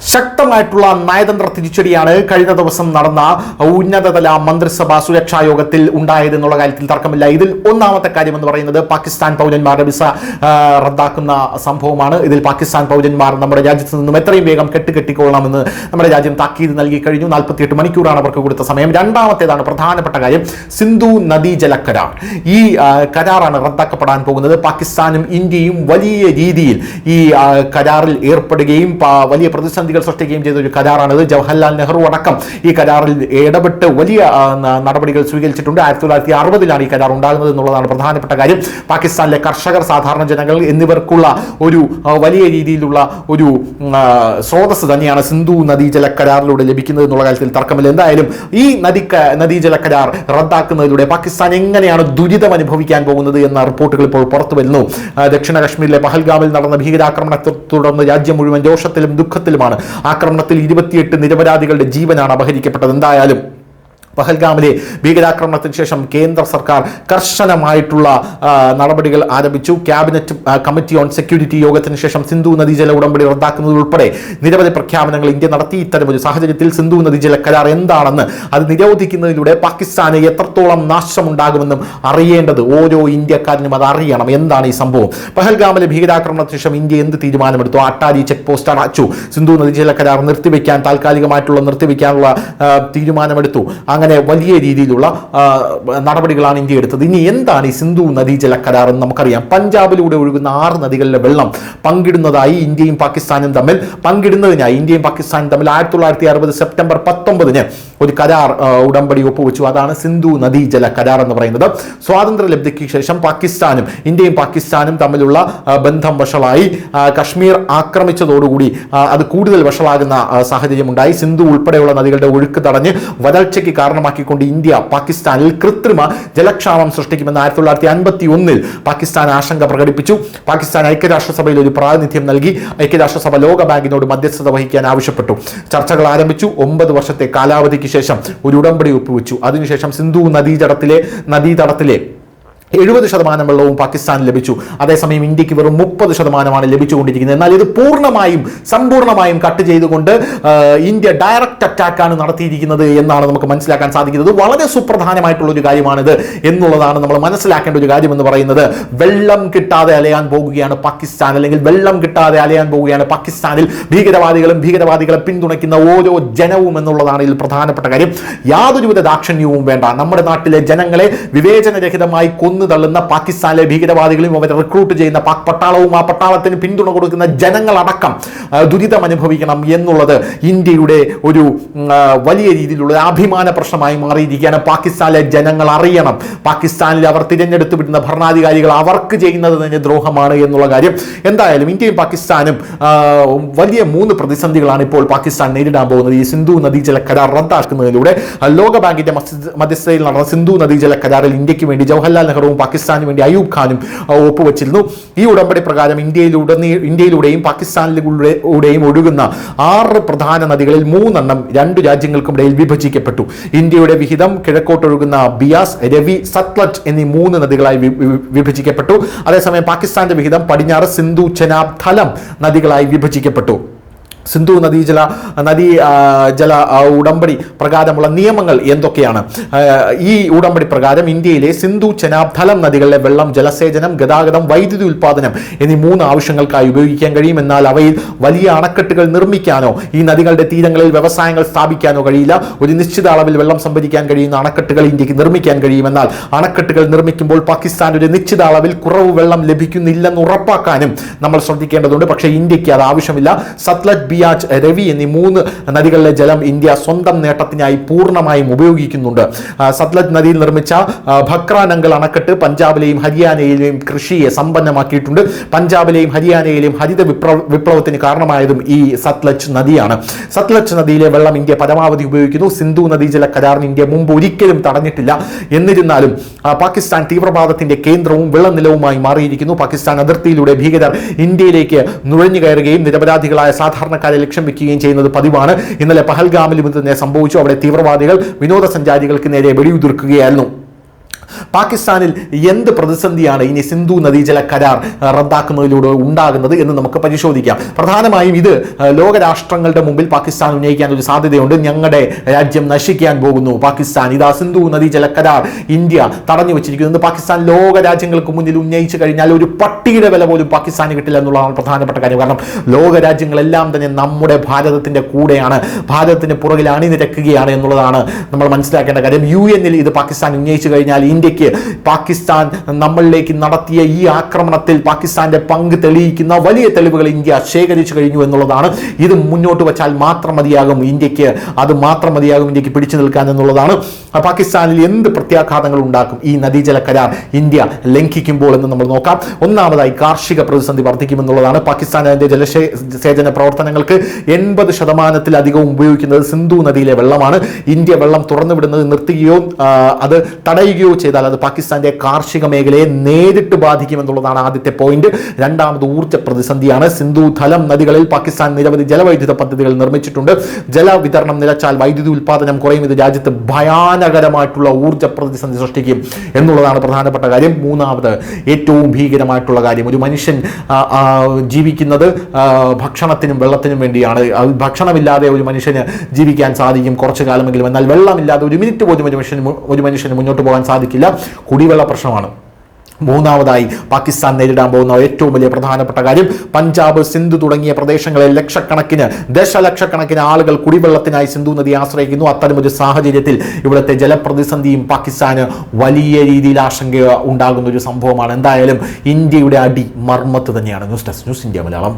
ശക്തമായിട്ടുള്ള നയതന്ത്ര തിരിച്ചടിയാണ് കഴിഞ്ഞ ദിവസം നടന്ന ഉന്നതതല മന്ത്രിസഭാ സുരക്ഷാ യോഗത്തിൽ ഉണ്ടായതെന്നുള്ള കാര്യത്തിൽ തർക്കമില്ല. ഇതിൽ ഒന്നാമത്തെ കാര്യം എന്ന് പറയുന്നത് പാകിസ്ഥാൻ പൗരന്മാരുടെ വിസ റദ്ദാക്കുന്ന സംഭവമാണ്. ഇതിൽ പാകിസ്ഥാൻ പൗരന്മാർ നമ്മുടെ രാജ്യത്ത് നിന്നും എത്രയും വേഗം കെട്ടിക്കൊള്ളണമെന്ന് നമ്മുടെ രാജ്യം താക്കീത് നൽകി കഴിഞ്ഞു. 48 മണിക്കൂറാണ് അവർക്ക് കൊടുത്ത സമയം. രണ്ടാമത്തേതാണ് പ്രധാനപ്പെട്ട കാര്യം, സിന്ധു നദീജല കരാർ. ഈ കരാറാണ് റദ്ദാക്കപ്പെടാൻ പോകുന്നത്. പാകിസ്ഥാനും ഇന്ത്യയും വലിയ രീതിയിൽ ഈ കരാറിൽ ഏർപ്പെടുകയും വലിയ പ്രതിസന്ധി സൃഷ്ടിക്കുകയും ചെയ്ത ഒരു കരാറാണിത്. ജവഹർലാൽ നെഹ്റു അടക്കം ഈ കരാറിൽ ഇടപെട്ട് വലിയ നടപടികൾ സ്വീകരിച്ചിട്ടുണ്ട്. 1960 ഈ കരാർ ഉണ്ടാകുന്നത് എന്നുള്ളതാണ് പ്രധാനപ്പെട്ട കാര്യം. പാകിസ്ഥാനിലെ കർഷകർ, സാധാരണ ജനങ്ങൾ എന്നിവർക്കുള്ള ഒരു വലിയ രീതിയിലുള്ള ഒരു സ്രോതസ് തന്നെയാണ് സിന്ധു നദീജല കരാറിലൂടെ ലഭിക്കുന്നത് എന്നുള്ള കാര്യത്തിൽ തർക്കമില്ല. എന്തായാലും ഈ നദീജല കരാർ റദ്ദാക്കുന്നതിലൂടെ പാകിസ്ഥാൻ എങ്ങനെയാണ് ദുരിതം അനുഭവിക്കാൻ പോകുന്നത് എന്ന റിപ്പോർട്ടുകൾ ഇപ്പോൾ പുറത്തു വരുന്നു. ദക്ഷിണ കശ്മീരിലെ പഹൽഗാമിൽ നടന്ന ഭീകരാക്രമണത്തെ തുടർന്ന് രാജ്യം മുഴുവൻ രോഷത്തിലും ദുഃഖത്തിലുമാണ്. ആക്രമണത്തിൽ 28 നിരപരാധികളുടെ ജീവനാണ് അപഹരിക്കപ്പെട്ടത്. എന്തായാലും പഹൽഗാമിലെ ഭീകരാക്രമണത്തിന് ശേഷം കേന്ദ്ര സർക്കാർ കർശനമായിട്ടുള്ള നടപടികൾ ആരംഭിച്ചു. ക്യാബിനറ്റ് കമ്മിറ്റി ഓൺ സെക്യൂരിറ്റി യോഗത്തിന് ശേഷം സിന്ധു നദീജല ഉടമ്പടി റദ്ദാക്കുന്നത് ഉൾപ്പെടെ നിരവധി പ്രഖ്യാപനങ്ങൾ ഇന്ത്യ നടത്തി. ഇത്തരമൊരു സാഹചര്യത്തിൽ സിന്ധു നദീജല കരാർ എന്താണെന്ന്, അത് നിരോധിക്കുന്നതിലൂടെ പാകിസ്ഥാന് എത്രത്തോളം നാശമുണ്ടാകുമെന്നും അറിയേണ്ടത് ഓരോ ഇന്ത്യക്കാരനും അത് അറിയണം. എന്താണ് ഈ സംഭവം? പഹൽഗാമിലെ ഭീകരാക്രമണത്തിന് ശേഷം ഇന്ത്യ എന്ത് തീരുമാനമെടുത്തു? അട്ടാരി ചെക്ക് പോസ്റ്റ് അടച്ചു. സിന്ധു നദീജല കരാർ താൽക്കാലികമായിട്ടുള്ള നിർത്തിവെക്കാനുള്ള തീരുമാനമെടുത്തു. അങ്ങനെ വലിയ രീതിയിലുള്ള നടപടികളാണ് ഇന്ത്യ എടുത്തത്. ഇനി എന്താണ് ഈ സിന്ധു നദീജല കരാർ എന്ന് നമുക്കറിയാം. പഞ്ചാബിലൂടെ ഒഴുകുന്ന 6 നദികളിലെ വെള്ളം പങ്കിടുന്നതിനായി ഇന്ത്യയും പാകിസ്ഥാനും തമ്മിൽ 1960 സെപ്റ്റംബർ 19 ഒരു കരാർ ഉടമ്പടി ഒപ്പുവെച്ചു. അതാണ് സിന്ധു നദീജല കരാർ എന്ന് പറയുന്നത്. സ്വാതന്ത്ര്യ ലബ്ധിക്ക് ശേഷം ഇന്ത്യയും പാകിസ്ഥാനും തമ്മിലുള്ള ബന്ധം വഷളായി. കശ്മീർ ആക്രമിച്ചതോടുകൂടി അത് കൂടുതൽ വഷളാകുന്ന സാഹചര്യം ഉണ്ടായി. സിന്ധു ഉൾപ്പെടെയുള്ള നദികളുടെ ഒഴുക്ക് തടഞ്ഞ് വരൾച്ചയ്ക്ക് കാരണമാക്കിക്കൊണ്ട് ഇന്ത്യ പാകിസ്ഥാനിൽ കൃത്രിമ ജലക്ഷാമം സൃഷ്ടിക്കുമെന്ന് 1951 പാകിസ്ഥാൻ ആശങ്ക പ്രകടിപ്പിച്ചു. പാകിസ്ഥാൻ ഐക്യരാഷ്ട്രസഭയിൽ ഒരു പ്രാതിനിധ്യം നൽകി. ഐക്യരാഷ്ട്രസഭ ലോകബാങ്കിനോട് മധ്യസ്ഥത വഹിക്കാൻ ആവശ്യപ്പെട്ടു. ചർച്ചകൾ ആരംഭിച്ചു. 9 വർഷത്തെ കാലാവധിക്ക് ശേഷം ഒരു ഉടമ്പടി ഒപ്പുവെച്ചു. അതിനുശേഷം സിന്ധു നദീതടത്തിലെ 70% വെള്ളവും പാകിസ്ഥാന് ലഭിച്ചു. അതേസമയം ഇന്ത്യക്ക് വെറും 30% ലഭിച്ചുകൊണ്ടിരിക്കുന്നത്. എന്നാൽ ഇത് സമ്പൂർണ്ണമായും കട്ട് ചെയ്തുകൊണ്ട് ഇന്ത്യ ഡയറക്റ്റ് അറ്റാക്കാണ് നടത്തിയിരിക്കുന്നത് എന്നാണ് നമുക്ക് മനസ്സിലാക്കാൻ സാധിക്കുന്നത്. വളരെ സുപ്രധാനമായിട്ടുള്ള ഒരു കാര്യമാണിത് എന്നുള്ളതാണ് നമ്മൾ മനസ്സിലാക്കേണ്ട ഒരു കാര്യം എന്ന് പറയുന്നത്. വെള്ളം കിട്ടാതെ അലയാൻ പോകുകയാണ് പാകിസ്ഥാൻ, അല്ലെങ്കിൽ വെള്ളം കിട്ടാതെ അലയാൻ പോവുകയാണ് പാകിസ്ഥാനിൽ ഭീകരവാദികളെ പിന്തുണയ്ക്കുന്ന ഓരോ ജനവും എന്നുള്ളതാണ് ഇതിൽ പ്രധാനപ്പെട്ട കാര്യം. യാതൊരുവിധ ദാക്ഷിണ്യവും വേണ്ട. നമ്മുടെ നാട്ടിലെ ജനങ്ങളെ വിവേചനരഹിതമായി തള്ളുന്ന പാകിസ്ഥാനിലെ ഭീകരവാദികളെയും അവരെ റിക്രൂട്ട് ചെയ്യുന്ന പാക് പട്ടാളവും ആ പട്ടാളത്തിന് പിന്തുണ കൊടുക്കുന്ന ജനങ്ങളടക്കം ദുരിതം അനുഭവിക്കണം എന്നുള്ളത് ഇന്ത്യയുടെ ഒരു വലിയ രീതിയിലുള്ള അഭിമാന പ്രശ്നമായി മാറിയിരിക്കുകയാണ്. പാകിസ്ഥാനിലെ ജനങ്ങൾ അറിയണം, പാകിസ്ഥാനിൽ അവർ തിരഞ്ഞെടുത്ത് വിടുന്ന ഭരണാധികാരികൾ അവർക്ക് ചെയ്യുന്നത് തന്നെ ദ്രോഹമാണ് എന്നുള്ള കാര്യം. എന്തായാലും ഇന്ത്യയും പാകിസ്ഥാനും വലിയ 3 പ്രതിസന്ധികളാണ് ഇപ്പോൾ പാകിസ്ഥാൻ നേരിടാൻ പോകുന്നത്. ഈ സിന്ധു നദീജല കരാർ റദ്ദാക്കുന്നതിലൂടെ ലോകബാങ്കിന്റെ മധ്യസ്ഥതയിൽ നടന്ന സിന്ധു നദീജല കരാറിൽ ഇന്ത്യക്ക് വേണ്ടി ജവഹർലാൽ നെഹ്റുവും പാകിസ്ഥാന് വേണ്ടി അയൂബ് ഖാനും ഒപ്പുവെച്ചിരുന്നു. ഈ ഉടമ്പടി പ്രകാരം ഇന്ത്യയിലൂടെയും പാകിസ്ഥാനിലൂടെയും ഒഴുകുന്ന 6 പ്രധാന നദികളിൽ 3 2 രാജ്യങ്ങൾക്കുമിടയിൽ വിഭജിക്കപ്പെട്ടു. ഇന്ത്യയുടെ വിഹിതം കിഴക്കോട്ടൊഴുകുന്ന ബിയാസ്, രവി, സത്ലജ് എന്നീ 3 നദികളായി വിഭജിക്കപ്പെട്ടു. അതേസമയം പാകിസ്ഥാന്റെ വിഹിതം പടിഞ്ഞാറ് സിന്ധു, ചെനാബ്, ധലം നദികളായി വിഭജിക്കപ്പെട്ടു. സിന്ധു നദീജല ഉടമ്പടി പ്രകാരമുള്ള നിയമങ്ങൾ എന്തൊക്കെയാണ്? ഈ ഉടമ്പടി പ്രകാരം ഇന്ത്യയിലെ സിന്ധു, ചെനാബ്, ധലം നദികളിലെ വെള്ളം ജലസേചനം, ഗതാഗതം, വൈദ്യുതി ഉൽപ്പാദനം എന്നീ 3 ആവശ്യങ്ങൾക്കായി ഉപയോഗിക്കാൻ കഴിയും. എന്നാൽ അവയിൽ വലിയ അണക്കെട്ടുകൾ നിർമ്മിക്കാനോ ഈ നദികളുടെ തീരങ്ങളിൽ വ്യവസായങ്ങൾ സ്ഥാപിക്കാനോ കഴിയില്ല. ഒരു നിശ്ചിത അളവിൽ വെള്ളം സംഭരിക്കാൻ കഴിയുന്ന അണക്കെട്ടുകൾ ഇന്ത്യക്ക് നിർമ്മിക്കാൻ കഴിയുമെന്നാൽ അണക്കെട്ടുകൾ നിർമ്മിക്കുമ്പോൾ പാകിസ്ഥാൻ ഒരു നിശ്ചിത അളവിൽ കുറവ് വെള്ളം ലഭിക്കുന്നില്ലെന്ന് ഉറപ്പാക്കാനും നമ്മൾ ശ്രദ്ധിക്കേണ്ടതുണ്ട്. പക്ഷേ ഇന്ത്യക്ക് അത് ആവശ്യമില്ല. സത്ലജ്, ബിയാസ്, രവി എന്നീ 3 നദികളിലെ ജലം ഇന്ത്യ സ്വന്തം നേട്ടത്തിനായി പൂർണ്ണമായും ഉപയോഗിക്കുന്നുണ്ട്. സത്ലജ് നദിയിൽ നിർമ്മിച്ച ഭക്രാനങ്കൽ അണക്കെട്ട് പഞ്ചാബിലെയും ഹരിയാനയിലെയും കൃഷിയെ സമ്പന്നമാക്കിയിട്ടുണ്ട്. പഞ്ചാബിലെയും ഹരിയാനയിലെയും ഹരിത വിപ്ലവത്തിന് കാരണമായതും ഈ സത്ലജ് നദിയാണ്. സത്ലജ് നദിയിലെ വെള്ളം ഇന്ത്യ പരമാവധി ഉപയോഗിക്കുന്നു. സിന്ധു നദീജല കരാറിന് ഇന്ത്യ മുമ്പ് ഒരിക്കലും തടഞ്ഞിട്ടില്ല. എന്നിരുന്നാലും പാകിസ്ഥാൻ തീവ്രവാദത്തിന്റെ കേന്ദ്രവും വെള്ളനിലവുമായി മാറിയിരിക്കുന്നു. പാകിസ്ഥാൻ അതിർത്തിയിലൂടെ ഭീകരർ ഇന്ത്യയിലേക്ക് നുഴഞ്ഞു കയറുകയും നിരപരാധികളായ സാധാരണക്കാരെ ലക്ഷ്യം വെക്കുകയും ചെയ്യുന്നത് പതിവാണ്. ഇന്നലെ പഹൽഗാമിലും ഇത് തന്നെ സംഭവിച്ചു. അവിടെ തീവ്രവാദികൾ വിനോദസഞ്ചാരികൾക്ക് നേരെ വെടിയുതിർക്കുകയായിരുന്നു. പാകിസ്ഥാനിൽ എന്ത് പ്രതിസന്ധിയാണ് ഇനി സിന്ധു നദീജല കരാർ റദ്ദാക്കുന്നതിലൂടെ ഉണ്ടാകുന്നത് എന്ന് നമുക്ക് പരിശോധിക്കാം. പ്രധാനമായും ഇത് ലോകരാഷ്ട്രങ്ങളുടെ മുമ്പിൽ പാകിസ്ഥാൻ ഉന്നയിക്കാൻ ഒരു സാധ്യതയുണ്ട്. ഞങ്ങളുടെ രാജ്യം നശിക്കാൻ പോകുന്നു പാകിസ്ഥാൻ, ഇതാ സിന്ധു നദീജല കരാർ ഇന്ത്യ തടഞ്ഞു വെച്ചിരിക്കുന്നത് പാകിസ്ഥാൻ ലോക രാജ്യങ്ങൾക്ക് മുന്നിൽ ഉന്നയിച്ചു കഴിഞ്ഞാൽ ഒരു പട്ടിയുടെ വില പോലും പാകിസ്ഥാന് കിട്ടില്ല എന്നുള്ളതാണ് പ്രധാനപ്പെട്ട കാര്യം. കാരണം ലോക രാജ്യങ്ങളെല്ലാം തന്നെ നമ്മുടെ ഭാരതത്തിന്റെ കൂടെയാണ്, ഭാരതത്തിന് പുറകിൽ അണിനിരക്കുകയാണ് എന്നുള്ളതാണ് നമ്മൾ മനസ്സിലാക്കേണ്ട കാര്യം. UN-ൽ ഇത് പാകിസ്ഥാൻ ഉന്നയിച്ചു കഴിഞ്ഞാൽ ഇന്ത്യക്ക് പാകിസ്ഥാൻ നമ്മളിലേക്ക് നടത്തിയ ഈ ആക്രമണത്തിൽ പാകിസ്ഥാന്റെ പങ്ക് തെളിയിക്കുന്ന വലിയ തെളിവുകൾ ഇന്ത്യ ശേഖരിച്ചു കഴിഞ്ഞു എന്നുള്ളതാണ്. ഇത് മുന്നോട്ട് വച്ചാൽ മാത്രം മതിയാകും ഇന്ത്യക്ക്, അത് മാത്രം മതിയാകും ഇന്ത്യക്ക് പിടിച്ചു നിൽക്കാൻ എന്നുള്ളതാണ്. പാകിസ്ഥാനിൽ എന്ത് പ്രത്യാഘാതങ്ങൾ ഉണ്ടാക്കും ഈ നദീജല കരാർ ഇന്ത്യ ലംഘിക്കുമ്പോൾ എന്ന് നമ്മൾ നോക്കാം. ഒന്നാമതായി കാർഷിക പ്രതിസന്ധി വർദ്ധിക്കുമെന്നുള്ളതാണ്. പാകിസ്ഥാൻ അതിന്റെ ജലസേചന പ്രവർത്തനങ്ങൾക്ക് 80% ഉപയോഗിക്കുന്നത് സിന്ധു നദിയിലെ വെള്ളമാണ്. ഇന്ത്യ വെള്ളം തുറന്നുവിടുന്നത് നിർത്തുകയോ അത് തടയുകയോ ചെയ്താൽ അത് പാകിസ്ഥാന്റെ കാർഷിക മേഖലയെ നേരിട്ട് ബാധിക്കുമെന്നുള്ളതാണ് ആദ്യത്തെ പോയിന്റ്. രണ്ടാമത് ഊർജ്ജ പ്രതിസന്ധിയാണ്. സിന്ധു ധലം നദികളിൽ പാകിസ്ഥാൻ നിരവധി ജലവൈദ്യുത പദ്ധതികൾ നിർമ്മിച്ചിട്ടുണ്ട്. ജലവിതരണം നിലച്ചാൽ വൈദ്യുതി ഉൽപാദനം കുറയും. ഇത് രാജ്യത്ത് ഭയാനകരമായിട്ടുള്ള ഊർജ്ജ പ്രതിസന്ധി സൃഷ്ടിക്കും എന്നുള്ളതാണ് പ്രധാനപ്പെട്ട കാര്യം. മൂന്നാമത് ഏറ്റവും ഭീകരമായിട്ടുള്ള കാര്യം, ഒരു മനുഷ്യൻ ജീവിക്കുന്നത് ഭക്ഷണത്തിനും വെള്ളത്തിനും വേണ്ടിയാണ്. ഭക്ഷണമില്ലാതെ ഒരു മനുഷ്യന് ജീവിക്കാൻ സാധിക്കും കുറച്ചു കാലമെങ്കിലും, എന്നാൽ വെള്ളമില്ലാതെ ഒരു മിനിറ്റ് പോലും ഒരു മനുഷ്യന് മുന്നോട്ട് പോകാൻ സാധിക്കില്ല. കുടിവെള്ള പ്രശ്നമാണ് മൂന്നാമതായി പാകിസ്ഥാൻ നേരിടാൻ പോകുന്ന ഏറ്റവും വലിയ പ്രധാനപ്പെട്ട കാര്യം. പഞ്ചാബ്, സിന്ധു തുടങ്ങിയ പ്രദേശങ്ങളിൽ ദശലക്ഷക്കണക്കിന് ആളുകൾ കുടിവെള്ളത്തിനായി സിന്ധു നദിയെ ആശ്രയിക്കുന്നു. അത്തരമൊരു സാഹചര്യത്തിൽ ഇവിടുത്തെ ജലപ്രതിസന്ധിയും പാകിസ്ഥാന് വലിയ രീതിയിൽ ആശങ്ക ഉണ്ടാകുന്ന ഒരു സംഭവമാണ്. എന്തായാലും ഇന്ത്യയുടെ അടി മർമ്മത്ത് തന്നെയാണ്. News desk, news India Malayalam.